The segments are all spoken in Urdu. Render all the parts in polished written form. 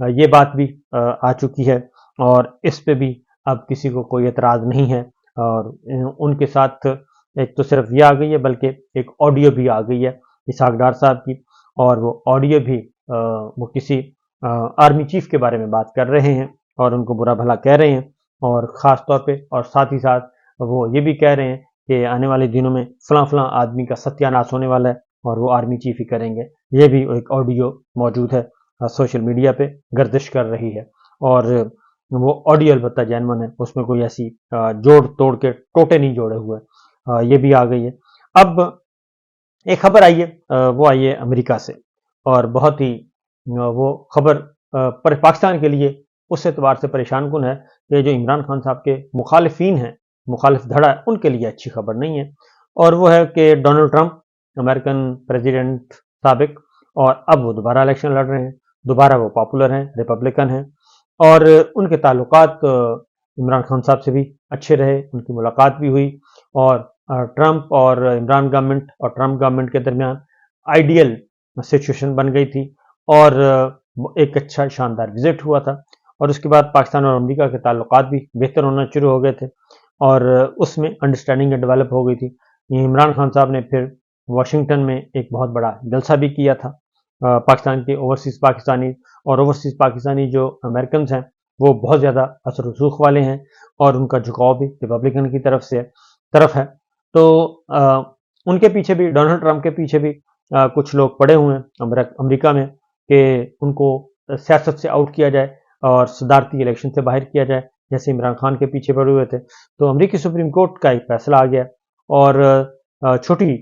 یہ بات بھی آ چکی ہے، اور اس پہ بھی اب کسی کو کوئی اعتراض نہیں ہے، اور ان کے ساتھ ایک تو صرف یہ آ گئی ہے بلکہ ایک آڈیو بھی آ گئی ہے اسحاق ڈار صاحب کی، اور وہ آڈیو بھی وہ کسی آرمی چیف کے بارے میں بات کر رہے ہیں اور ان کو برا بھلا کہہ رہے ہیں، اور خاص طور پہ اور ساتھ ہی ساتھ وہ یہ بھی کہہ رہے ہیں کہ آنے والے دنوں میں فلاں فلاں آدمی کا ستیہ ناش ہونے والا ہے اور وہ آرمی چیف ہی کریں گے۔ یہ بھی ایک آڈیو موجود ہے، سوشل میڈیا پہ گردش کر رہی ہے، اور وہ آڈیو البتہ جینون ہے، اس میں کوئی ایسی جوڑ توڑ کے ٹوٹے نہیں جوڑے ہوئے، یہ بھی آ گئی ہے۔ اب ایک خبر آئی ہے، وہ آئی ہے امریکہ سے، اور بہت ہی وہ خبر پر پاکستان کے لیے اس اعتبار سے پریشان کن ہے کہ جو عمران خان صاحب کے مخالفین ہیں، مخالف دھڑا ہے، ان کے لیے اچھی خبر نہیں ہے، اور وہ ہے کہ ڈونلڈ ٹرمپ امریکن پریزیڈنٹ سابق، اور اب وہ دوبارہ الیکشن لڑ رہے ہیں، دوبارہ وہ پاپولر ہیں، ریپبلکن ہیں، اور ان کے تعلقات عمران خان صاحب سے بھی اچھے رہے، ان کی ملاقات بھی ہوئی، اور ٹرمپ اور عمران گورنمنٹ اور ٹرمپ گورنمنٹ کے درمیان آئیڈیل سچویشن بن گئی تھی، اور ایک اچھا شاندار وزٹ ہوا تھا، اور اس کے بعد پاکستان اور امریکہ کے تعلقات بھی بہتر ہونا شروع ہو گئے تھے، اور اس میں انڈرسٹینڈنگ ڈیولپ ہو گئی تھی۔ عمران خان صاحب نے پھر واشنگٹن میں ایک بہت بڑا جلسہ بھی کیا تھا، پاکستان کے اوورسیز پاکستانی اور اوورسیز پاکستانی جو امریکنز ہیں وہ بہت زیادہ اثر و رسوخ والے ہیں، اور ان کا جھکاؤ بھی ریپبلکن کی طرف ہے، تو ان کے پیچھے بھی، ڈونلڈ ٹرمپ کے پیچھے بھی کچھ لوگ پڑے ہوئے ہیں امریکہ میں کہ ان کو سیاست سے آؤٹ کیا جائے اور صدارتی الیکشن سے باہر کیا جائے، جیسے عمران خان کے پیچھے پڑے ہوئے تھے۔ تو امریکی سپریم کورٹ کا ایک فیصلہ آ گیا، اور چھوٹی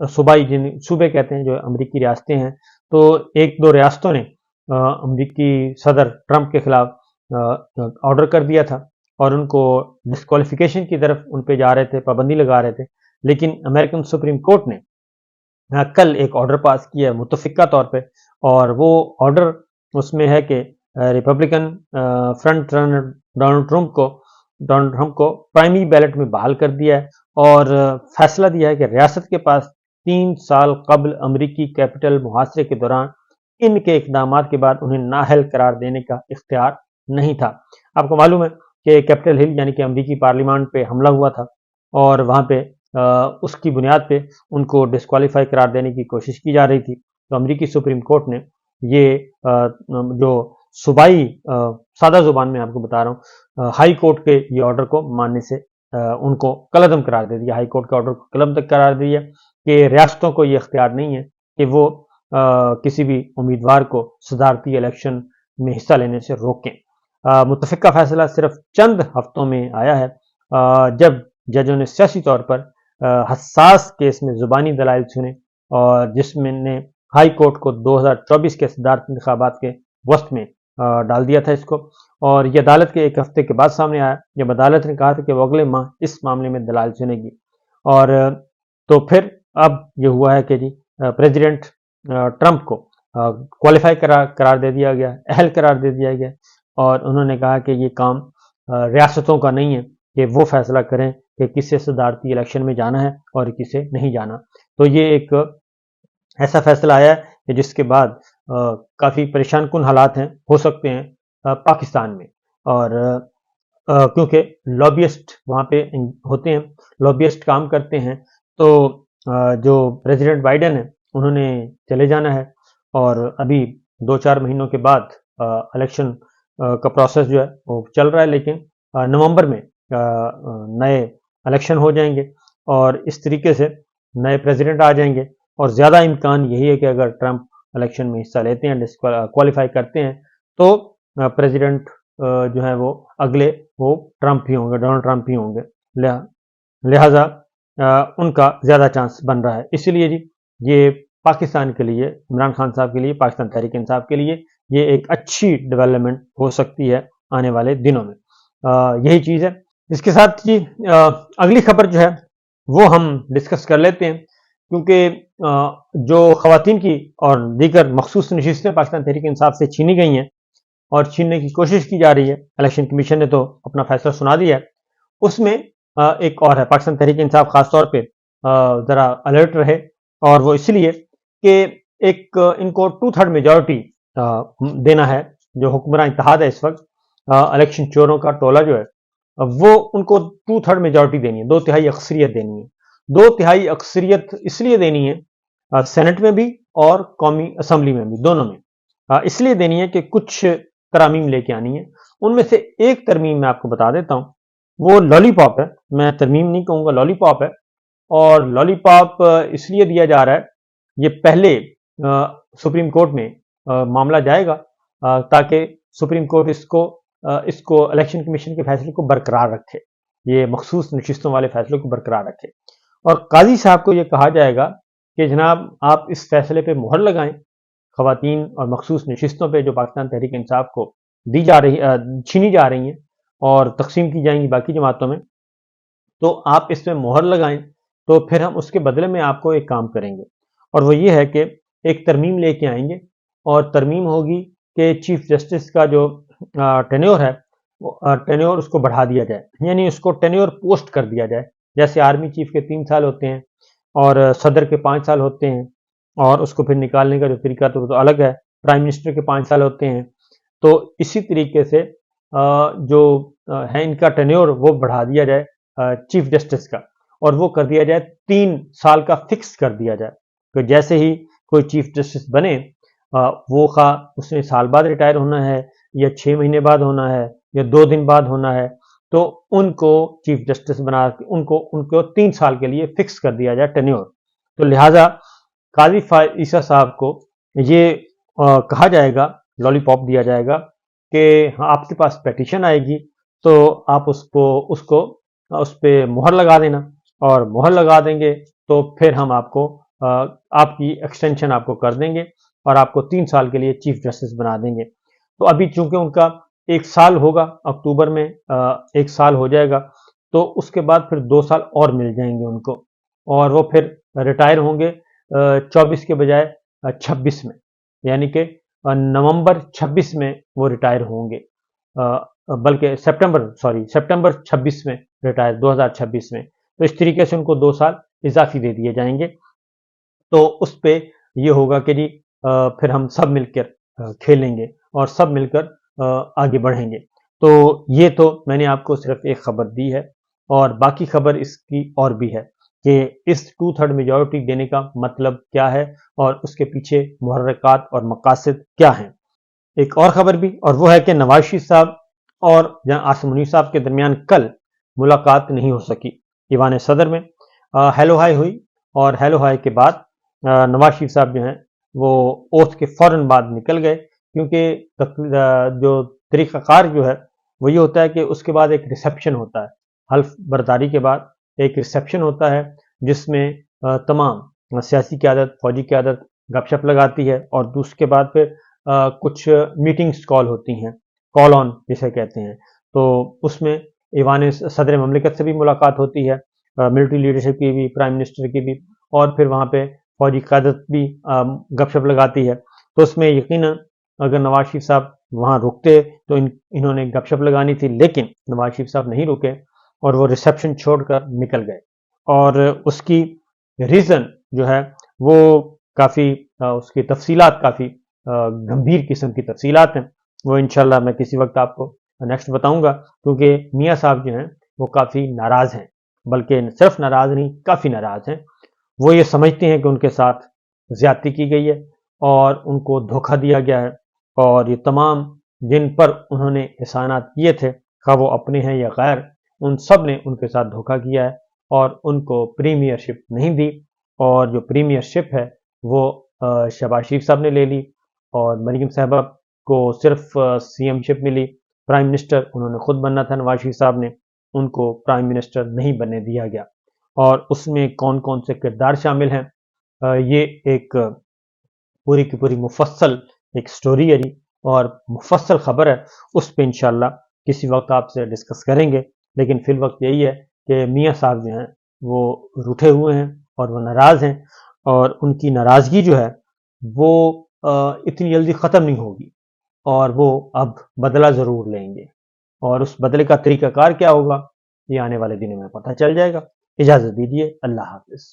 صوبے کہتے ہیں جو امریکی ریاستیں ہیں، تو ایک دو ریاستوں نے امریکی صدر ٹرمپ کے خلاف آرڈر کر دیا تھا، اور ان کو ڈسکوالیفیکیشن کی طرف ان پہ جا رہے تھے، پابندی لگا رہے تھے، لیکن امریکن سپریم کورٹ نے کل ایک آرڈر پاس کیا ہے متفقہ طور پہ، اور وہ آرڈر اس میں ہے کہ Republican front runner Donald Trump کو پرائمری بیلٹ میں بحال کر دیا ہے، اور فیصلہ دیا ہے کہ ریاست کے پاس 3 سال قبل امریکی کیپٹل محاصرے کے دوران ان کے اقدامات کے بعد انہیں نااہل قرار دینے کا اختیار نہیں تھا۔ آپ کو معلوم ہے کہ کیپٹل ہل یعنی کہ امریکی پارلیمان پہ حملہ ہوا تھا، اور وہاں پہ اس کی بنیاد پہ ان کو ڈسکوالیفائی قرار دینے کی کوشش کی جا رہی تھی، تو امریکی سپریم کورٹ نے یہ جو صوبائی، سادہ زبان میں آپ کو بتا رہا ہوں، ہائی کورٹ کے یہ آرڈر کو ماننے سے ان کو کالعدم قرار دے دیا، ہائی کورٹ کا آرڈر کو کالعدم تک قرار دیا کہ ریاستوں کو یہ اختیار نہیں ہے کہ وہ کسی بھی امیدوار کو صدارتی الیکشن میں حصہ لینے سے روکیں۔ متفقہ فیصلہ صرف چند ہفتوں میں آیا ہے، جب ججوں نے سیاسی طور پر حساس کیس میں زبانی دلائل سنے، اور جس میں نے ہائی کورٹ کو 2024 کے صدارتی انتخابات کے وسط میں ڈال دیا تھا اس کو، اور یہ عدالت کے ایک ہفتے کے بعد سامنے آیا، جب عدالت نے کہا تھا کہ وہ اگلے ماہ اس معاملے میں دلائل سنے گی، اور تو پھر اب یہ ہوا ہے کہ جی پریزیڈنٹ ٹرمپ کو کوالیفائی قرار دے دیا گیا، اہل قرار دے دیا گیا، اور انہوں نے کہا کہ یہ کام ریاستوں کا نہیں ہے کہ وہ فیصلہ کریں کہ کسے صدارتی الیکشن میں جانا ہے اور کسے نہیں جانا۔ تو یہ ایک ایسا فیصلہ آیا ہے کہ جس کے بعد کافی پریشان کن حالات ہیں، ہو سکتے ہیں پاکستان میں، اور کیونکہ لابیسٹ وہاں پہ ہوتے ہیں، لابیسٹ کام کرتے ہیں، تو جو پریزیڈنٹ بائیڈن ہے انہوں نے چلے جانا ہے، اور ابھی 2-4 مہینوں کے بعد الیکشن کا پروسیس جو ہے وہ چل رہا ہے، لیکن نومبر میں نئے الیکشن ہو جائیں گے، اور اس طریقے سے نئے پریزیڈنٹ آ جائیں گے، اور زیادہ امکان یہی ہے کہ اگر ٹرمپ الیکشن میں حصہ لیتے ہیں، کوالیفائی کرتے ہیں، تو پریزیڈنٹ جو ہے وہ اگلے وہ ٹرمپ ہی ہوں گے، ڈونلڈ ٹرمپ ہی ہوں گے، لہٰذا ان کا زیادہ چانس بن رہا ہے۔ اسی لیے جی یہ پاکستان کے لیے، عمران خان صاحب کے لیے، پاکستان تحریک انصاف کے لیے یہ ایک اچھی ڈیولپمنٹ ہو سکتی ہے آنے والے دنوں میں، یہی چیز ہے۔ اس کے ساتھ جی اگلی خبر جو ہے وہ ہم ڈسکس کر لیتے ہیں، کیونکہ جو خواتین کی اور دیگر مخصوص نشستیں پاکستان تحریک انصاف سے چھینی گئی ہیں اور چھیننے کی کوشش کی جا رہی ہے، الیکشن کمیشن نے تو اپنا فیصلہ سنا دیا ہے، اس میں ایک اور ہے، پاکستان تحریک انصاف خاص طور پہ ذرا الرٹ رہے، اور وہ اس لیے کہ ایک ان کو 2/3 میجورٹی دینا ہے جو حکمراں اتحاد ہے اس وقت، الیکشن چوروں کا ٹولہ جو ہے، وہ ان کو 2/3 میجورٹی دینی ہے، 2/3 اکثریت دینی ہے۔ 2/3 اکثریت اس لیے دینی ہے سینٹ میں بھی اور قومی اسمبلی میں بھی، دونوں میں اس لیے دینی ہے کہ کچھ ترامیم لے کے آنی ہے۔ ان میں سے ایک ترمیم میں آپ کو بتا دیتا ہوں، وہ لالی پاپ ہے، میں ترمیم نہیں کہوں گا، لالی پاپ ہے۔ اور لالی پاپ اس لیے دیا جا رہا ہے، یہ پہلے سپریم کورٹ میں معاملہ جائے گا تاکہ سپریم کورٹ اس کو الیکشن کمیشن کے فیصلے کو برقرار رکھے، یہ مخصوص نشستوں والے فیصلے کو برقرار رکھے۔ اور قاضی صاحب کو یہ کہا جائے گا کہ جناب آپ اس فیصلے پہ مہر لگائیں، خواتین اور مخصوص نشستوں پہ جو پاکستان تحریک انصاف کو چھینی جا رہی ہیں اور تقسیم کی جائیں گی باقی جماعتوں میں، تو آپ اس میں مہر لگائیں، تو پھر ہم اس کے بدلے میں آپ کو ایک کام کریں گے، اور وہ یہ ہے کہ ایک ترمیم لے کے آئیں گے، اور ترمیم ہوگی کہ چیف جسٹس کا جو ٹینیور ہے، ٹینیور اس کو بڑھا دیا جائے، یعنی اس کو ٹینیور پوسٹ کر دیا جائے، جیسے آرمی چیف کے 3 سال ہوتے ہیں اور صدر کے 5 سال ہوتے ہیں، اور اس کو پھر نکالنے کا جو طریقہ تو الگ ہے، پرائم منسٹر کے 5 سال ہوتے ہیں۔ تو اسی طریقے سے جو ہے ان کا ٹینیور وہ بڑھا دیا جائے چیف جسٹس کا، اور وہ کر دیا جائے 3 سال کا فکس کر دیا جائے، کہ جیسے ہی کوئی چیف جسٹس بنے، وہ خواہ اس نے سال بعد ریٹائر ہونا ہے یا 6 مہینے بعد ہونا ہے یا 2 دن بعد ہونا ہے، تو ان کو چیف جسٹس بنا کے ان کو 3 سال کے لیے فکس کر دیا جائے ٹینیور۔ تو لہٰذا قاضی عیسیٰ صاحب کو یہ کہا جائے گا، لالی پاپ دیا جائے گا کہ آپ کے پاس پیٹیشن آئے گی تو آپ اس پہ مہر لگا دینا، اور مہر لگا دیں گے تو پھر ہم آپ کی ایکسٹینشن آپ کو کر دیں گے اور آپ کو 3 سال کے لیے چیف جسٹس بنا دیں گے۔ تو ابھی چونکہ ان کا 1 سال ہوگا، اکتوبر میں 1 سال ہو جائے گا، تو اس کے بعد پھر 2 سال اور مل جائیں گے ان کو، اور وہ پھر ریٹائر ہوں گے 24 کے بجائے 26 میں، یعنی کہ نومبر 26 میں وہ ریٹائر ہوں گے، بلکہ سپٹمبر 26 میں ریٹائر، 2026 میں۔ تو اس طریقے سے ان کو 2 سال اضافی دے دیے جائیں گے۔ تو اس پہ یہ ہوگا کہ جی پھر ہم سب مل کر کھیلیں گے اور سب مل کر آگے بڑھیں گے۔ تو یہ تو میں نے آپ کو صرف ایک خبر دی ہے، اور باقی خبر اس کی اور بھی ہے کہ اس 2/3 میجورٹی دینے کا مطلب کیا ہے اور اس کے پیچھے محرکات اور مقاصد کیا ہیں۔ ایک اور خبر بھی، اور وہ ہے کہ نواز شریف صاحب اور عاصم منیر صاحب کے درمیان کل ملاقات نہیں ہو سکی ایوان صدر میں۔ ہیلو ہائی ہوئی، اور ہیلو ہائی کے بعد نواز شریف صاحب جو ہیں وہ اوتھ کے فوراً بعد نکل گئے، کیونکہ جو طریقہ کار جو ہے وہ یہ ہوتا ہے کہ اس کے بعد ایک ریسیپشن ہوتا ہے، حلف برداری کے بعد ایک ریسیپشن ہوتا ہے جس میں تمام سیاسی قیادت، فوجی قیادت گپ شپ لگاتی ہے، اور اس کے بعد پھر کچھ میٹنگز کال ہوتی ہیں، کال آن جسے کہتے ہیں۔ تو اس میں ایوان صدر مملکت سے بھی ملاقات ہوتی ہے، ملٹری لیڈرشپ کی بھی، پرائم منسٹر کی بھی، اور پھر وہاں پہ فوجی قیادت بھی گپ شپ لگاتی ہے۔ تو اس میں یقیناً اگر نواز شریف صاحب وہاں رکتے تو انہوں نے گپ شپ لگانی تھی، لیکن نواز شریف صاحب نہیں رکے اور وہ ریسیپشن چھوڑ کر نکل گئے، اور اس کی ریزن جو ہے وہ کافی اس کی تفصیلات کافی گمبھیر قسم کی تفصیلات ہیں، وہ انشاءاللہ میں کسی وقت آپ کو نیکسٹ بتاؤں گا، کیونکہ میاں صاحب جو ہیں وہ کافی ناراض ہیں، بلکہ صرف ناراض نہیں، کافی ناراض ہیں۔ وہ یہ سمجھتے ہیں کہ ان کے ساتھ زیادتی کی گئی ہے اور ان کو دھوکہ دیا گیا ہے، اور یہ تمام جن پر انہوں نے احسانات کیے تھے، خواہ وہ اپنے ہیں یا غیر، ان سب نے ان کے ساتھ دھوکہ کیا ہے اور ان کو پریمیئر شپ نہیں دی، اور جو پریمیئر شپ ہے وہ شہباز شریف صاحب نے لے لی، اور مریم صاحبہ کو صرف سی ایم شپ ملی، پرائم منسٹر انہوں نے خود بننا تھا نواز شریف صاحب نے، ان کو پرائم منسٹر نہیں بننے دیا گیا۔ اور اس میں کون کون سے کردار شامل ہیں، یہ ایک پوری کی پوری مفصل ایک سٹوری ہے اور مفصل خبر ہے، اس پہ انشاءاللہ کسی وقت آپ سے ڈسکس کریں گے۔ لیکن فی الوقت یہی ہے کہ میاں صاحب جو ہیں وہ روٹھے ہوئے ہیں اور وہ ناراض ہیں، اور ان کی ناراضگی جو ہے وہ اتنی جلدی ختم نہیں ہوگی، اور وہ اب بدلہ ضرور لیں گے، اور اس بدلے کا طریقہ کار کیا ہوگا یہ آنے والے دنوں میں پتہ چل جائے گا۔ اجازت دیجیے، اللہ حافظ۔